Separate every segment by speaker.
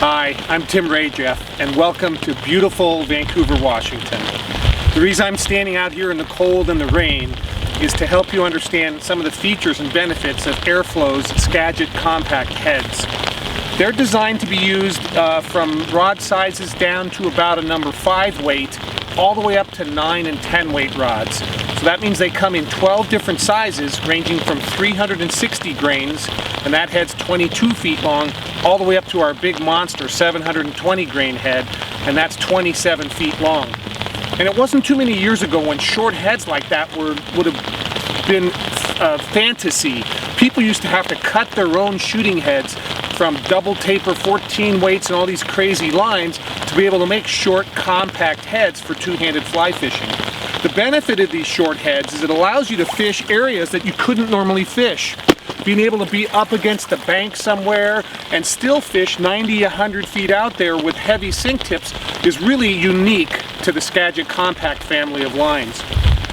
Speaker 1: Hi, I'm Tim Rajeff, and welcome to beautiful Vancouver, Washington. The reason I'm standing out here in the cold and the rain is to help you understand some of the features and benefits of Airflo's Skagit Compact heads. They're designed to be used from rod sizes down to about a number 5 weight, all the way up to 9 and 10 weight rods. So that means they come in 12 different sizes, ranging from 360 grains, and that head's 22 feet long, all the way up to our big monster 720 grain head, and that's 27 feet long. And it wasn't too many years ago when short heads like that would have been fantasy. People used to have to cut their own shooting heads from double taper 14 weights and all these crazy lines to be able to make short, compact heads for two-handed fly fishing. The benefit of these short heads is it allows you to fish areas that you couldn't normally fish. Being able to be up against a bank somewhere and still fish 90, 100 feet out there with heavy sink tips is really unique to the Skagit Compact family of lines.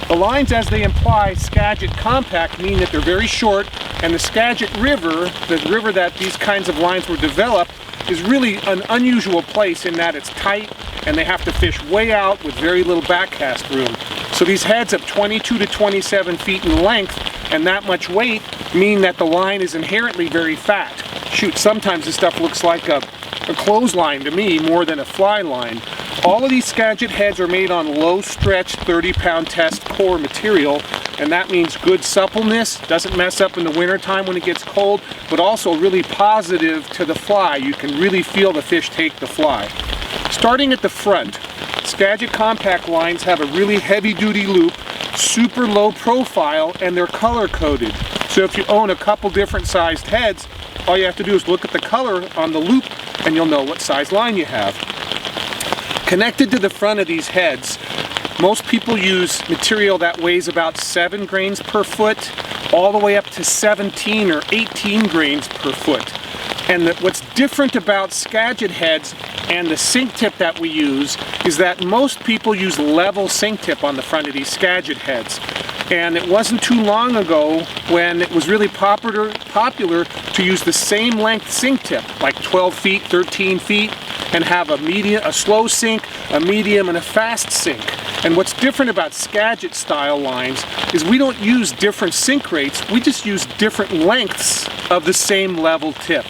Speaker 1: The lines, as they imply, Skagit Compact, mean that they're very short, and the Skagit River, the river that these kinds of lines were developed, is really an unusual place in that it's tight and they have to fish way out with very little backcast room. So these heads of 22 to 27 feet in length and that much weight mean that the line is inherently very fat. Shoot, sometimes this stuff looks like a clothesline to me more than a fly line. All of these Skagit heads are made on low stretch 30-pound test core material, and that means good suppleness, doesn't mess up in the wintertime when it gets cold, but also really positive to the fly. You can really feel the fish take the fly. Starting at the front, Skagit Compact lines have a really heavy-duty loop, super low profile, and they're color-coded. So if you own a couple different sized heads, all you have to do is look at the color on the loop and you'll know what size line you have. Connected to the front of these heads, most people use material that weighs about 7 grains per foot, all the way up to 17 or 18 grains per foot. And what's different about Skagit heads and the sink tip that we use is that most people use level sink tip on the front of these Skagit heads. And it wasn't too long ago when it was really popular to use the same length sink tip, like 12 feet, 13 feet, and have a slow sink, a medium, and a fast sink. And what's different about Skagit style lines is we don't use different sink rates, we just use different lengths of the same level tip.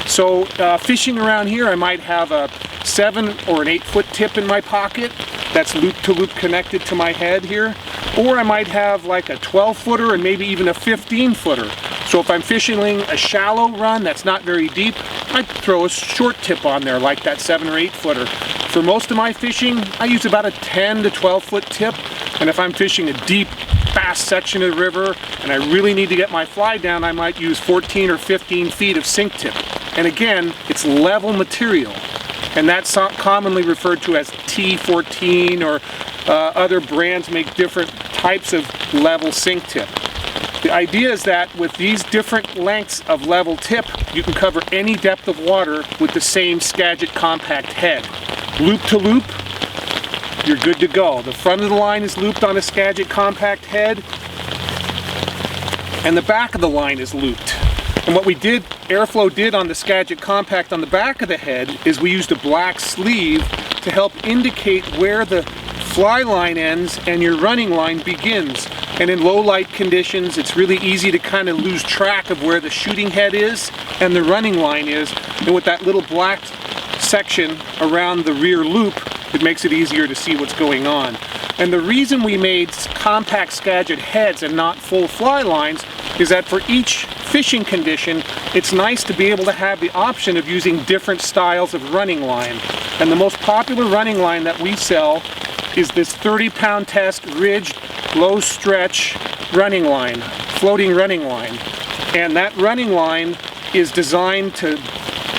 Speaker 1: So fishing around here, I might have a 7 or an 8 foot tip in my pocket that's loop to loop connected to my head here, or I might have like a 12 footer and maybe even a 15 footer. So if I'm fishing a shallow run that's not very deep, I'd throw a short tip on there like that 7 or 8 footer. For most of my fishing, I use about a 10 to 12 foot tip, and if I'm fishing a deep, fast section of the river and I really need to get my fly down, I might use 14 or 15 feet of sink tip. And again, it's level material, and that's commonly referred to as T14, or other brands make different types of level sink tip. The idea is that with these different lengths of level tip, you can cover any depth of water with the same Skagit Compact head. Loop to loop, you're good to go. The front of the line is looped on a Skagit Compact head, and the back of the line is looped. And what Airflo did on the Skagit Compact on the back of the head is we used a black sleeve to help indicate where the fly line ends and your running line begins. And in low light conditions, it's really easy to kind of lose track of where the shooting head is and the running line is. And with that little black section around the rear loop, it makes it easier to see what's going on. And the reason we made compact Skagit heads and not full fly lines is that for each fishing condition, it's nice to be able to have the option of using different styles of running line. And the most popular running line that we sell is this 30-pound test ridged, low stretch running line, floating running line. And that running line is designed to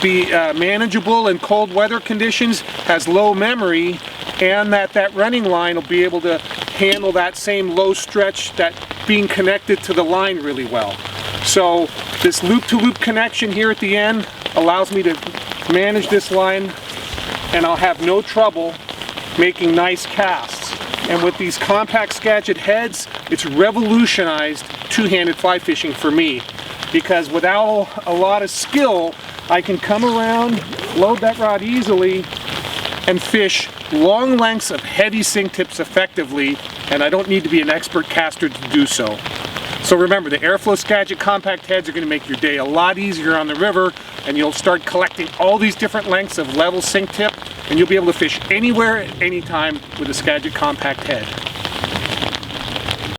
Speaker 1: be manageable in cold weather conditions, has low memory, and that running line will be able to handle that same low stretch, that being connected to the line really well. So this loop-to-loop connection here at the end allows me to manage this line, and I'll have no trouble making nice casts. And with these compact Skagit heads, it's revolutionized two-handed fly fishing for me, because without a lot of skill, I can come around, load that rod easily, and fish long lengths of heavy sink tips effectively, and I don't need to be an expert caster to do so. So remember, the Airflo Skagit Compact heads are going to make your day a lot easier on the river, and you'll start collecting all these different lengths of level sink tip, and you'll be able to fish anywhere at any time with a Skagit Compact head.